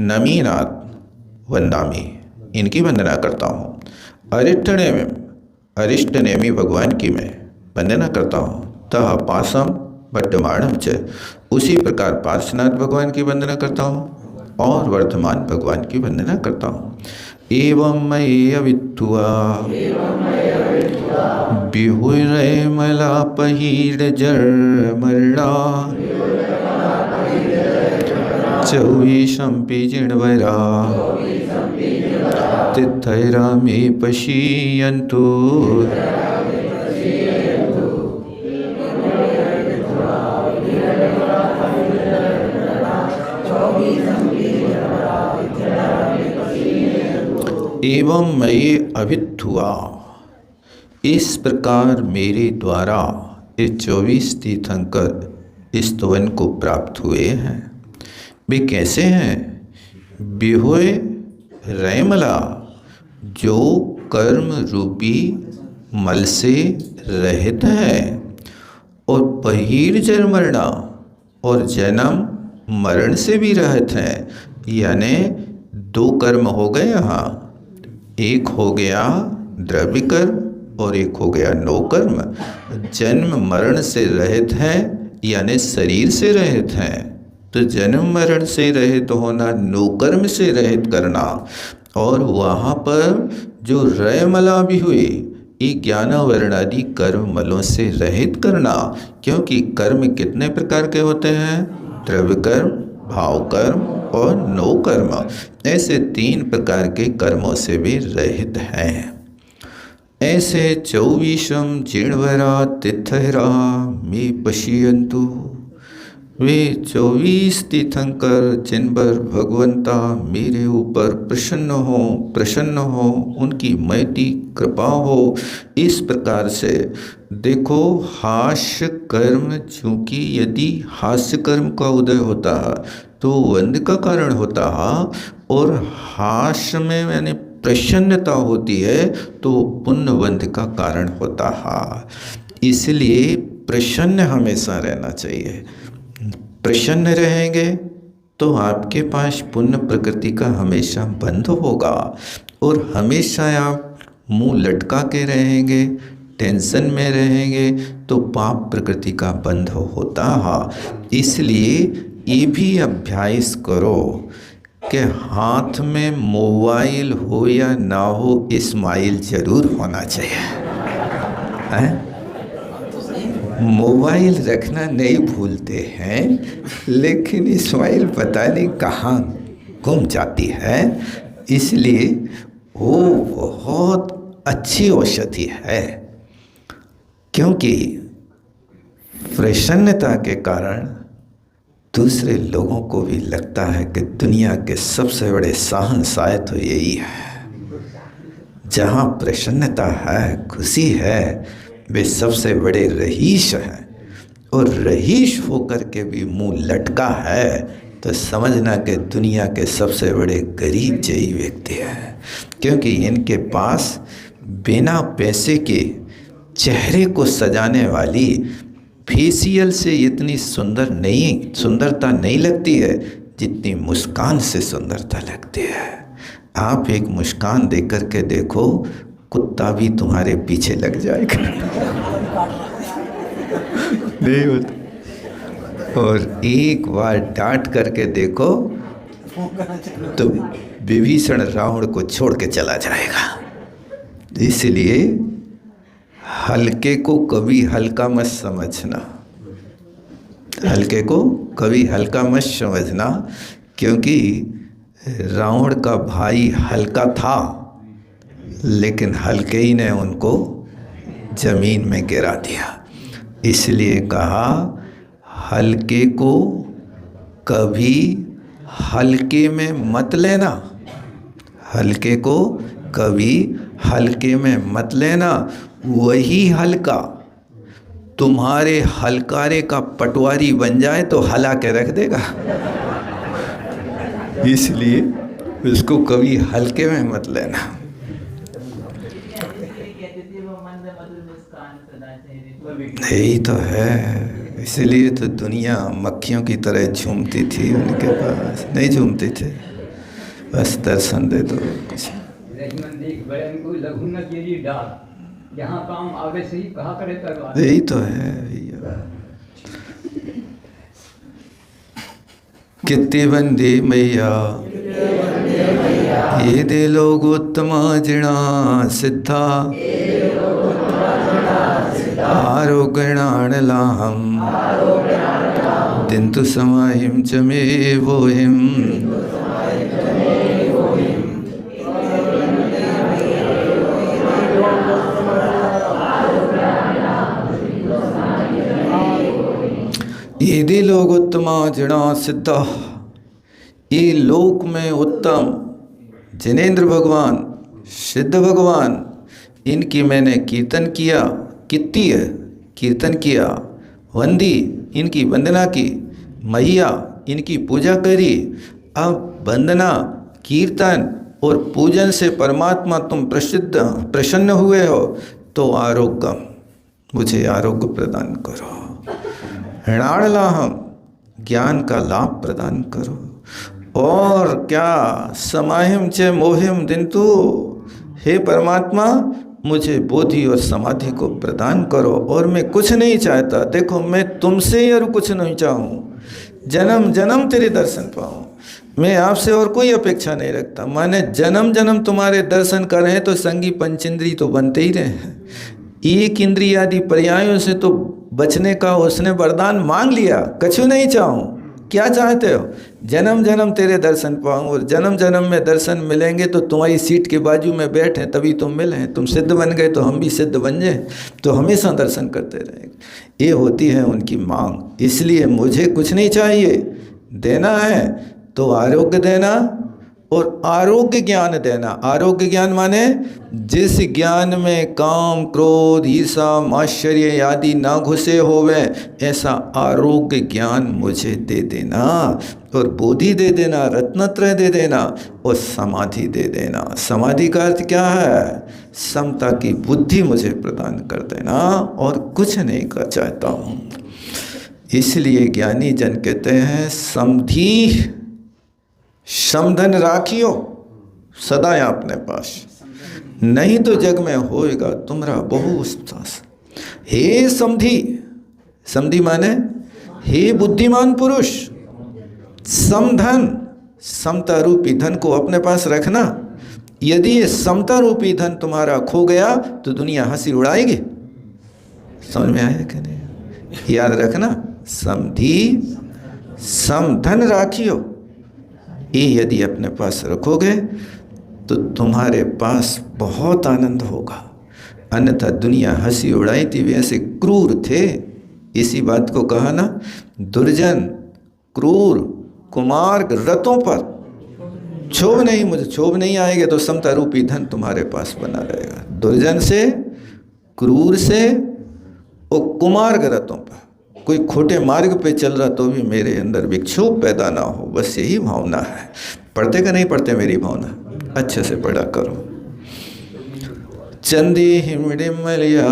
नमीनाथ वंदामी, इनकी वंदना करता हूँ। अरिष्टनेमी भगवान की मैं वंदना करता हूँ। तह पासम वर्तमानम च, उसी प्रकार पार्श्वनाथ भगवान की वंदना करता हूँ और वर्तमान भगवान की वंदना करता हूँ। एवं मय्य वित्तुआ बिहुरे मला पहीर जर मरड़ा चौवीशं पिजिणवरा तिथैरा मे पश्यन्तु। एवं मयि अभित्थुआ, इस प्रकार मेरे द्वारा ये 24 तीर्थंकर इस स्तवन को प्राप्त हुए हैं। वे कैसे हैं? बिहोय रैमला, जो कर्म रूपी मल से रहित है, और पहीर जर मरना, और जन्म मरण से भी रहित है। यानी 2 कर्म हो गए यहाँ, एक हो गया द्रव्य कर्म और एक हो गया नो कर्म। जन्म मरण से रहित है यानी शरीर से रहित है, तो जन्म मरण से रहित होना, नो कर्म से रहित करना, और वहाँ पर जो रयमला भी हुई, ये ज्ञान वर्णादि कर्म मलों से रहित करना। क्योंकि कर्म कितने प्रकार के होते हैं? द्रव्य कर्म, भाव कर्म और नो कर्म। ऐसे 3 प्रकार के कर्मों से भी रहित हैं। ऐसे 24 जीर्णवरा तिथैरा मे पश्यन्तु, वे 24 तीर्थंकर जिन पर भगवंता मेरे ऊपर प्रसन्न हो, उनकी मैत्री कृपा हो। इस प्रकार से देखो, हास्य कर्म, चूँकि यदि हास्य कर्म का उदय होता तो वंद का कारण होता, और हास्य में यानी प्रसन्नता होती है तो पुण्य वंद का कारण होता है। इसलिए प्रसन्न हमेशा रहना चाहिए। प्रसन्न रहेंगे तो आपके पास पुण्य प्रकृति का हमेशा बंध होगा, और हमेशा आप मुंह लटका के रहेंगे, टेंशन में रहेंगे, तो पाप प्रकृति का बंध होता है। इसलिए ये भी अभ्यास करो कि हाथ में मोबाइल हो या ना हो, स्माइल जरूर होना चाहिए। है? मोबाइल रखना नहीं भूलते हैं, लेकिन स्माइल पता नहीं कहाँ गुम जाती है। इसलिए वो बहुत अच्छी औषधि है, क्योंकि प्रसन्नता के कारण दूसरे लोगों को भी लगता है कि दुनिया के सबसे बड़े शहंशाह तो यही है। जहाँ प्रसन्नता है, खुशी है, वे सबसे बड़े रईस हैं। और रईस होकर के भी मुंह लटका है तो समझना कि दुनिया के सबसे बड़े गरीब जयी व्यक्ति हैं, क्योंकि इनके पास बिना पैसे के चेहरे को सजाने वाली फेशियल से इतनी सुंदरता नहीं लगती है जितनी मुस्कान से सुंदरता लगती है। आप एक मुस्कान देख कर के देखो, कुत्ता भी तुम्हारे पीछे लग जाएगा। नहीं होता। और एक बार डांट करके देखो तो विभीषण रावण को छोड़ के चला जाएगा। इसलिए हल्के को कभी हल्का मत समझना, हल्के को कभी हल्का मत समझना, क्योंकि रावण का भाई हल्का था लेकिन हल्के ही ने उनको जमीन में गिरा दिया। इसलिए कहा हल्के को कभी हल्के में मत लेना, हल्के को कभी हल्के में मत लेना। वही हल्का तुम्हारे हलकारे का पटवारी बन जाए तो हला के रख देगा। इसलिए उसको कभी हल्के में मत लेना। यही तो है, इसलिए तो दुनिया मक्खियों की तरह झूमती थी उनके पास, नहीं झूमते थे। बस दर्शन दे दो कुछ।
जहाँ काम आगे से ही कहा करे करवा।
यही तो है भैया। कितने बंदे मैया ये दे लोग उत्तमा जिणा सिद्धा आरोग्यणान लाहम दिंतु समाहिम चमे वोहिम। यदि लोग उत्तमा जिणा सिद्धा, ये लोक में उत्तम जिनेंद्र भगवान, सिद्ध भगवान, इनकी मैंने कीर्तन किया, कित्ती है कीर्तन किया, वंदी इनकी वंदना की, मैया इनकी पूजा करी। अब वंदना, कीर्तन और पूजन से परमात्मा तुम प्रसन्न हुए हो, तो आरोग्य, मुझे आरोग्य प्रदान करो। ऋणाणलाहम, ज्ञान का लाभ प्रदान करो। और क्या समाहिम च मोहिम दिंतु, हे परमात्मा मुझे बोधि और समाधि को प्रदान करो। और मैं कुछ नहीं चाहता, देखो मैं तुमसे और कुछ नहीं चाहूँ, जन्म जन्म तेरे दर्शन पाऊँ। मैं आपसे और कोई अपेक्षा नहीं रखता। माने जन्म जन्म तुम्हारे दर्शन कर रहे हैं तो संगी पंचेंद्री तो बनते ही रहे हैं। एक इंद्रिय आदि पर्यायों से तो बचने का उसने वरदान मांग लिया। कछु नहीं चाहूँ, क्या चाहते हो? जन्म जन्म तेरे दर्शन पाऊँ। और जन्म जन्म में दर्शन मिलेंगे तो तुम्हारी सीट के बाजू में बैठे तभी तुम मिले। तुम सिद्ध बन गए तो हम भी सिद्ध बन जाए, तो हमेशा दर्शन करते रहेंगे। ये होती है उनकी मांग। इसलिए मुझे कुछ नहीं चाहिए, देना है तो आरोग्य देना और आरोग्य ज्ञान देना। आरोग्य ज्ञान माने जिस ज्ञान में काम, क्रोध, ईर्षा, आश्चर्य आदि ना घुसे होवे, ऐसा आरोग्य ज्ञान मुझे दे देना। और बोधि दे देना, रत्नत्रय दे देना और समाधि दे देना। समाधि का अर्थ क्या है? समता की बुद्धि मुझे प्रदान कर देना, और कुछ नहीं कर चाहता हूँ। इसलिए ज्ञानी जन कहते हैं समधि समधन राखियो सदा अपने पास, नहीं तो जग में होएगा तुम्हारा बहुस्तास। हे समधि, समधि माने हे बुद्धिमान पुरुष, समधन, समता रूपी धन को अपने पास रखना। यदि ये समता रूपी धन तुम्हारा खो गया तो दुनिया हंसी उड़ाएगी। समझ में आया कि नहीं? याद रखना, समधि समधन राखियो, ये यदि अपने पास रखोगे तो तुम्हारे पास बहुत आनंद होगा। अन्यथा दुनिया हंसी उड़ाई थी, वे ऐसे क्रूर थे। इसी बात को कहा ना, दुर्जन क्रूर कुमार्ग रतों पर क्षोभ नहीं, मुझे क्षोभ नहीं आएगा तो समता रूपी धन तुम्हारे पास बना रहेगा। दुर्जन से, क्रूर से और कुमार्ग रतों पर, कोई खोटे मार्ग पे चल रहा तो भी मेरे अंदर विक्षोभ पैदा ना हो, बस यही भावना है। पढ़ते का नहीं पढ़ते मेरी भावना, अच्छे से पढ़ा करो। चंदी हिमड़िमलिया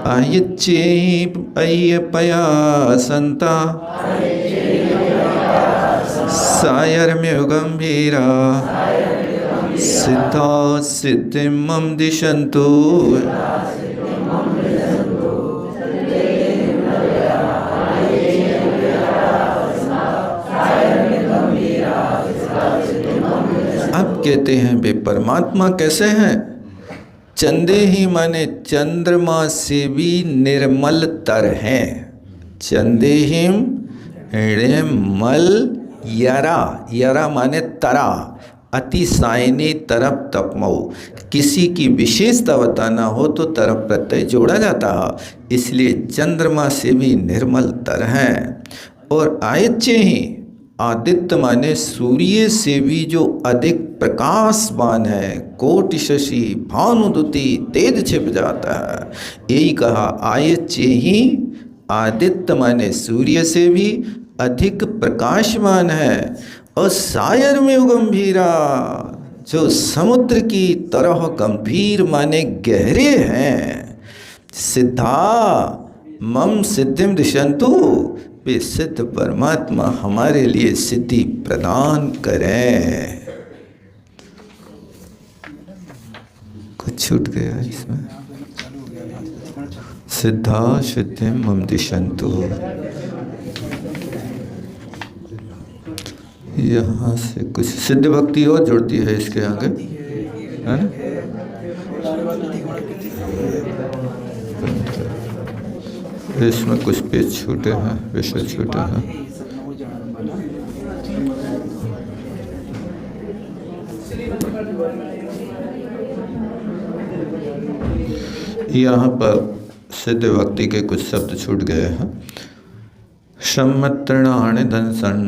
आयच्चे अय्यपया संता सायर्म्यो गंभीरा सिद्धा सिद्धिं मम दिशन्तु। अब कहते हैं वे परमात्मा कैसे हैं? चंदे ही माने चंद्रमा से भी निर्मल तर हैं। चंदे ही निर्मल यरा, यरा माने तरा, अतिसायने तरप तपमऊ। किसी की विशेषता बताना हो तो तरप प्रत्यय जोड़ा जाता है, इसलिए चंद्रमा से भी निर्मल तर हैं। और आयच्चे ही, आदित्य माने सूर्य से भी जो अधिक प्रकाशवान है, कोटि शशि भानुदुति तेज छिप जाता है, यही कहा आयच्चे ही। आदित्य माने सूर्य से भी अधिक प्रकाशवान है। और सायर में गंभीरा, जो समुद्र की तरह गंभीर माने गहरे हैं। सिद्धा मम सिद्धिम दिशन्तु, वे सिद्ध परमात्मा हमारे लिए सिद्धि प्रदान करें। कुछ छूट गया इसमें। सिद्धा सिद्धिम मम दिशन्तु, यहाँ से कुछ सिद्ध भक्ति और जुड़ती है इसके आगे, है ना? इसमें कुछ पेज छूटे हैं, विषय छूटे हैं। यहाँ पर सिद्ध भक्ति के कुछ शब्द छूट गए हैं। सम्मत्रणानि दंसन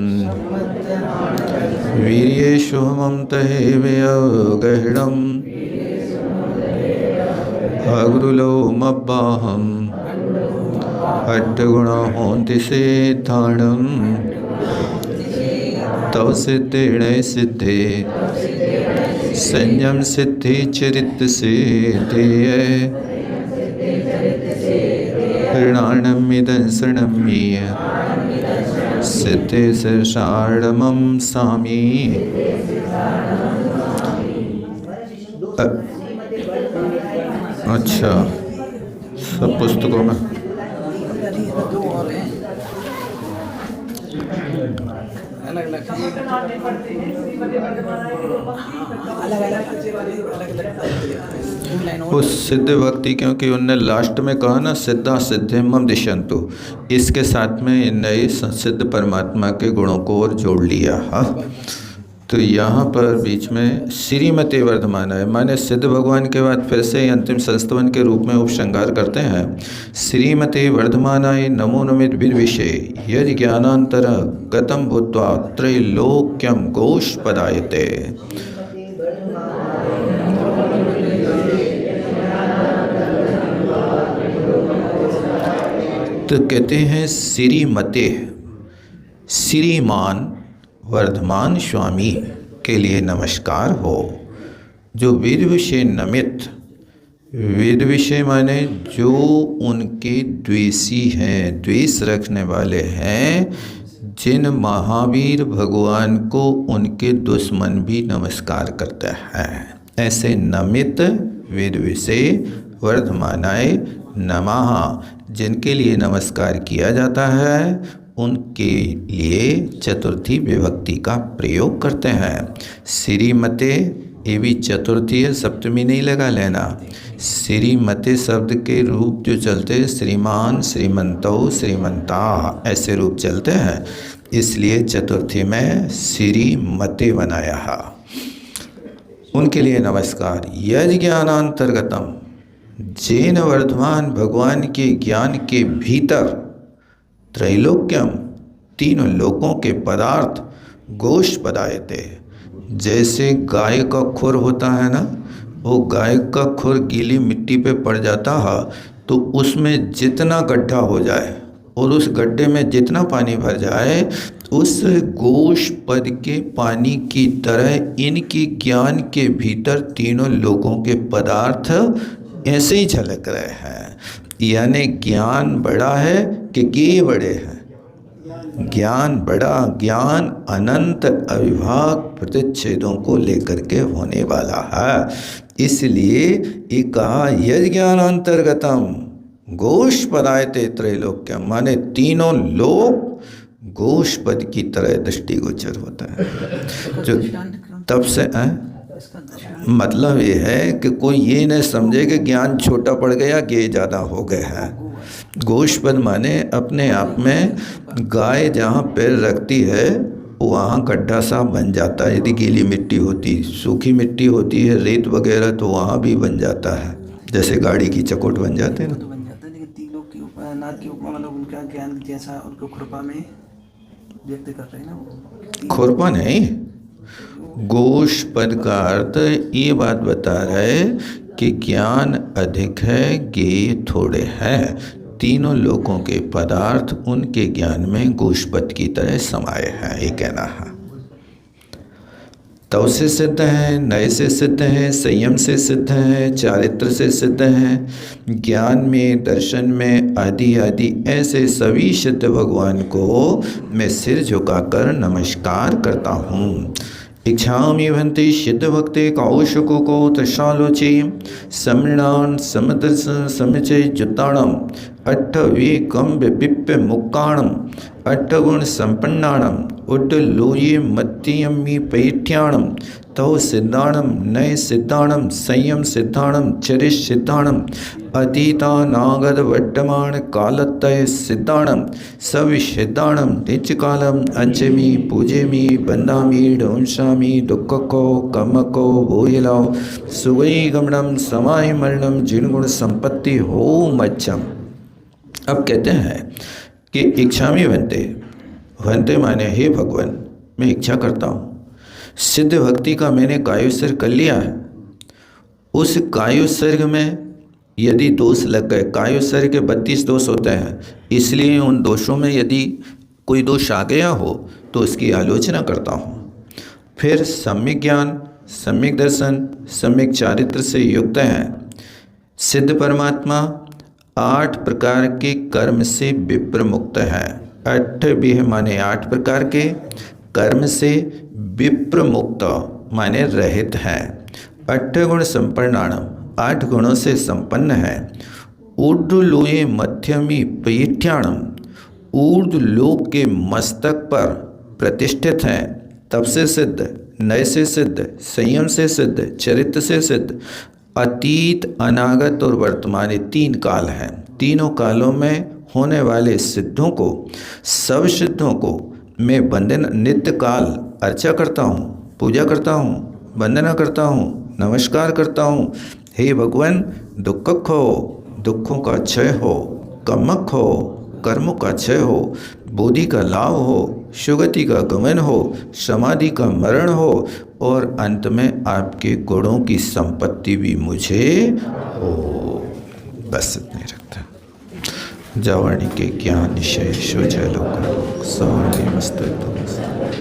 वीर्येषु ममतहे व्यगहिणम् अग्रुलो मब्बाहम् अट्टगुणा होन्ति सिद्धाणम् तव सिद्धेण सिद्धे संयम सिद्धि चरित सिद्धेय ऋणाणमिदंसणमीय सिद्धे सर्षाणमं सामी। अच्छा, सब पुस्तकों में उस सिद्ध भक्ति, क्योंकि उनने लास्ट में कहा ना सिद्धा सिद्धिम मम दिशन्तु, इसके साथ में नए संसिद्ध परमात्मा के गुणों को और जोड़ लिया। हाँ, तो यहाँ पर बीच में श्रीमते वर्धमानाय माने सिद्ध भगवान के बाद फिर से अंतिम संस्तवन के रूप में उपसंहार करते हैं। श्रीमते वर्धमानाय नमो नमित विषय यदि ज्ञानांतर गतम भूत्वा त्रैलोक्यम घोष पदायते। तो कहते हैं श्रीमते, श्रीमान वर्धमान स्वामी के लिए नमस्कार हो, जो वेद विषय नमित, वेद विषय माने जो उनके द्वेषी हैं, द्वेष रखने वाले हैं, जिन महावीर भगवान को उनके दुश्मन भी नमस्कार करते हैं, ऐसे नमित वेद विषय वर्धमानाय नमः, जिनके लिए नमस्कार किया जाता है उनके लिए चतुर्थी विभक्ति का प्रयोग करते हैं। श्रीमते, ये भी चतुर्थी है, सप्तमी नहीं लगा लेना। श्रीमते शब्द के रूप जो चलते हैं श्रीमान, श्रीमंतो, श्रीमंता, ऐसे रूप चलते हैं, इसलिए चतुर्थी में श्रीमते बनाया है। उनके लिए नमस्कार। यज्ञ ज्ञानांतर्गतम, जैन वर्धमान भगवान के ज्ञान के भीतर त्रैलोक्यम, तीनों लोकों के पदार्थ गोश पदायते, जैसे गाय का खुर होता है ना, वो गाय का खुर गीली मिट्टी पे पड़ जाता है तो उसमें जितना गड्ढा हो जाए और उस गड्ढे में जितना पानी भर जाए, उस गोश पद के पानी की तरह इनकी ज्ञान के भीतर तीनों लोगों के पदार्थ ऐसे ही झलक रहे हैं। यानी ज्ञान बड़ा है कि ज्ञेय बड़े हैं? ज्ञान बड़ा, ज्ञान अनंत अविभाग प्रतिच्छेदों को लेकर के होने वाला है। इसलिए ये कहा यज्ञ ज्ञानांतर्गतम गोष्पदायते त्रैलोक्यम, माने तीनों लोक गोष्पद की तरह दृष्टिगोचर होता है। जो तब से मतलब ये है कि कोई ये न समझे कि ज्ञान छोटा पड़ गया, ज्ञेय ज़्यादा हो गया है। गोष्पद माने अपने आप में गाय जहाँ पैर रखती है वहाँ गड्ढा सा बन जाता है। यदि गीली मिट्टी होती, सूखी मिट्टी होती है, रेत वगैरह, तो वहाँ भी बन जाता है, जैसे गाड़ी की चकोट बन जाते हैं ना।
तो बन जाता है, लेकिन तीनों के ऊपर नाथ के ऊपर मतलब उनका ज्ञान जैसा उनको खुरपा में व्यक्त कर रहे हैं ना वो।
खुरपा नहीं, गोष्पद का अर्थ ये बात बता रहे कि ज्ञान अधिक है, ज्ञेय थोड़े हैं। तीनों लोकों के पदार्थ उनके ज्ञान में गोष्पद की तरह समाये हैं, ये कहना है। तव से सिद्ध है, नय से सिद्ध है, संयम से सिद्ध है, चारित्र से सिद्ध है, ज्ञान में, दर्शन में, आदि आदि ऐसे सभी सिद्ध भगवान को मैं सिर झुकाकर नमस्कार करता हूँ। इच्छामि भन्ते सिद्ध भक्ते कौशको को तृषालोचे समृणान समदर्शन समिचय जुताणम अट्ठविकम विपिप्य मुक्काणम अट्ठगुण संपन्नाणम उड्डलोये मध्यमी पैठ्याणम तव सिद्धाणम नय सिद्धाणम संयम सिद्धाणम चरिश सिद्धाणम अतीतानागत वर्तमान कालतय सिद्धाणम सविसिद्धाणम नित्यकालम अंचमी पूजेमी बंदामी डोंसामी दुक्खको कमको भोयलाओ सुगई गमनम समाय मरणम जिनगुण संपत्ति हो मच्छम। अब कहते हैं कि इच्छामी भन्ते, भन्ते माने हे भगवान मैं इच्छा करता हूँ, सिद्ध भक्ति का मैंने कायोत्सर्ग कर लिया है। उस कायोत्सर्ग में यदि दोष लग गए, कायोत्सर्ग के 32 दोष होते हैं, इसलिए उन दोषों में यदि कोई दोष आ गया हो तो उसकी आलोचना करता हूँ। फिर सम्यक ज्ञान, सम्यक दर्शन, सम्यक चारित्र से युक्त हैं। सिद्ध परमात्मा 8 प्रकार के कर्म से विप्र मुक्त है। 8 भी माने 8 प्रकार के कर्म से विप्र मुक्त माने रहित है। 8 गुण संपन्नाणम, 8 गुणों से संपन्न है। ऊर्ध्वलोये मध्यमी पैठ्याणम, ऊर्ध्वलोक के मस्तक पर प्रतिष्ठित हैं। तब से सिद्ध, नय से सिद्ध, संयम से सिद्ध, चरित्र से सिद्ध, अतीत, अनागत और वर्तमान 3 काल हैं। तीनों कालों में होने वाले सिद्धों को, सब सिद्धों को मैं वंदन नित्य काल अर्चा करता हूँ, पूजा करता हूँ, वंदना करता हूँ, नमस्कार करता हूँ। हे भगवान, दुखक हो, दुखों का क्षय हो, कमक हो, कर्मों का क्षय हो, बोधि का लाभ हो, सुगति का गमन हो, समाधि का मरण हो और अंत में आपके गुणों की संपत्ति भी मुझे हो। बस इतने रखता। जावाणी के ज्ञान निशय शुचलोक सवर्णी मस्तक